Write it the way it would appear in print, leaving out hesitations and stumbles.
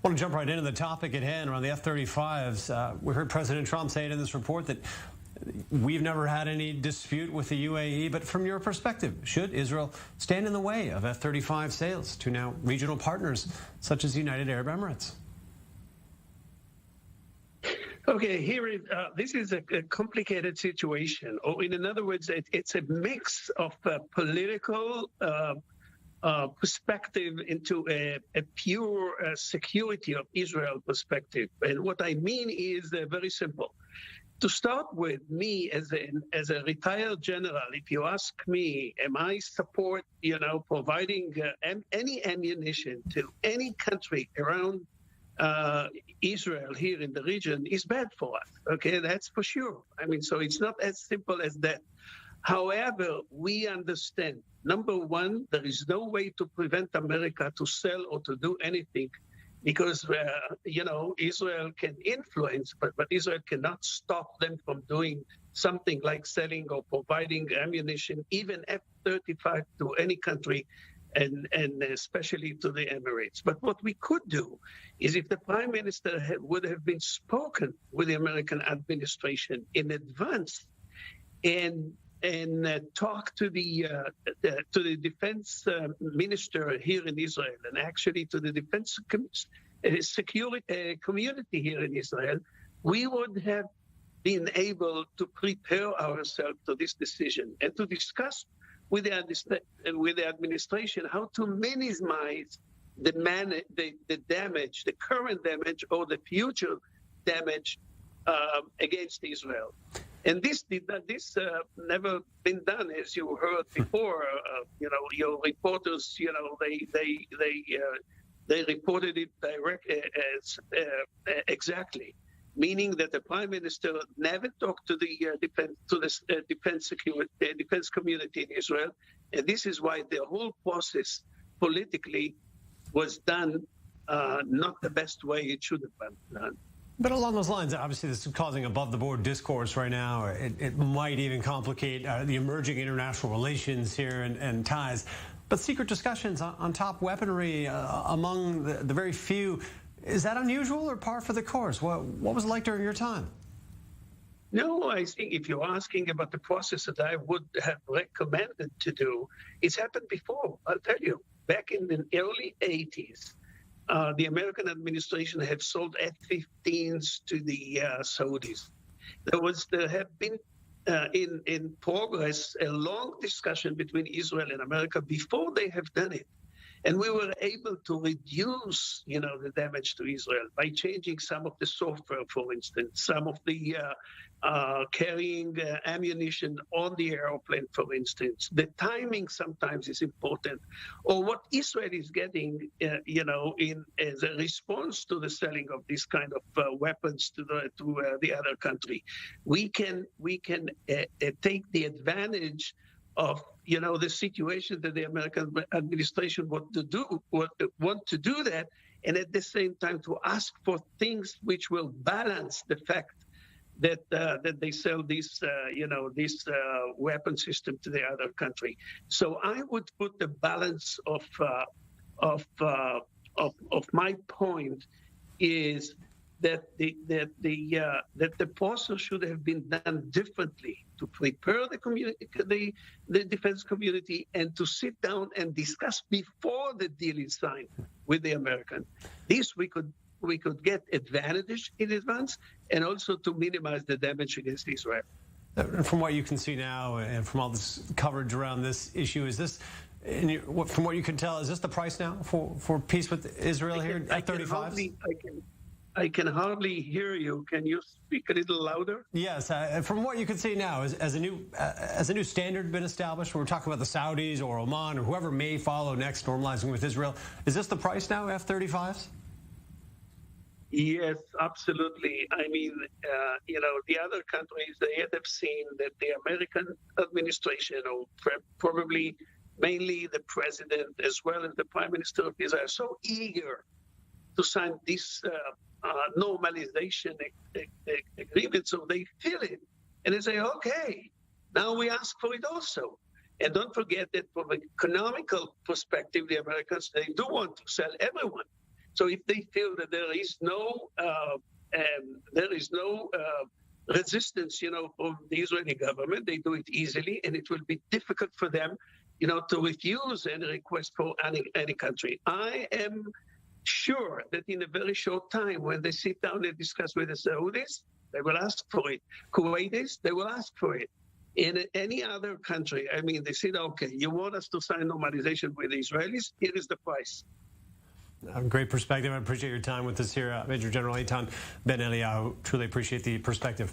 I want to jump right into the topic at hand around the F-35s. We heard President Trump say it in this report that we've never had any dispute with the UAE, but from your perspective, should Israel stand in the way of F-35 sales to now regional partners such as the United Arab Emirates? Okay, this is a complicated situation, or in other words, it's a mix of political perspective into a pure security of Israel perspective. And what I mean is very simple. To start with, me as a retired general, if you ask me, am I support, providing any ammunition to any country around Israel here in the region is bad for us. Okay, that's for sure. I mean, so it's not as simple as that. However, we understand, number one, there is no way to prevent America to sell or to do anything because, Israel can influence, but Israel cannot stop them from doing something like selling or providing ammunition, even F-35 to any country, and especially to the Emirates. But what we could do is if the Prime Minister would have been spoken with the American administration in advance and talk to the defense minister here in Israel, and actually to the defense security community here in Israel, we would have been able to prepare ourselves to this decision and to discuss with the administration how to minimize the damage, the current damage or the future damage against Israel. And this never been done, as you heard before. Your reporters, they reported it exactly, meaning that the Prime Minister never talked to the defense community in Israel, and this is why the whole process politically was done not the best way it should have been done. But along those lines, obviously this is causing above-the-board discourse right now. It might even complicate the emerging international relations here and ties. But secret discussions on top weaponry among the very few, is that unusual or par for the course? What was it like during your time? No, I think if you're asking about the process that I would have recommended to do, it's happened before. I'll tell you, back in the early 80s, the American administration have sold F-15s to the Saudis. There have been in progress a long discussion between Israel and America before they have done it. And we were able to reduce, the damage to Israel by changing some of the software, for instance, some of the carrying ammunition on the airplane, for instance. The timing sometimes is important, or what Israel is getting, in as a response to the selling of this kind of weapons to the other country. We can take the advantage of the situation that the American administration want to do that, and at the same time to ask for things which will balance the fact that they sell this weapon system to the other country. So I would put the balance of my point is that the process should have been done differently to prepare the community, the defense community, and to sit down and discuss before the deal is signed with the American. This we could get advantage in advance, and also to minimize the damage against Israel. From what you can see now, and from all this coverage around this issue, is this? From what you can tell, is this the price now for peace with Israel here at F-35? I can hardly hear you. Can you speak a little louder? Yes. From what you can see now, has a new standard been established? We're talking about the Saudis or Oman or whoever may follow next, normalizing with Israel. Is this the price now, F-35s? Yes, absolutely. I mean, the other countries, they have seen that the American administration, or probably mainly the president, as well as the Prime Minister of Israel, are so eager to sign this normalization agreement, so they feel it. And they say, okay, now we ask for it also. And don't forget that from an economical perspective, the Americans, they do want to sell everyone. So if they feel that there is no resistance, from the Israeli government, they do it easily, and it will be difficult for them, to refuse any request for any country. I am sure that in a very short time, when they sit down and discuss with the Saudis, they will ask for it. Kuwaitis, they will ask for it. In any other country, they said, okay, you want us to sign normalization with the Israelis? Here is the price. Great perspective. I appreciate your time with us here, Major General Eitan Ben Eliyahu. Truly appreciate the perspective.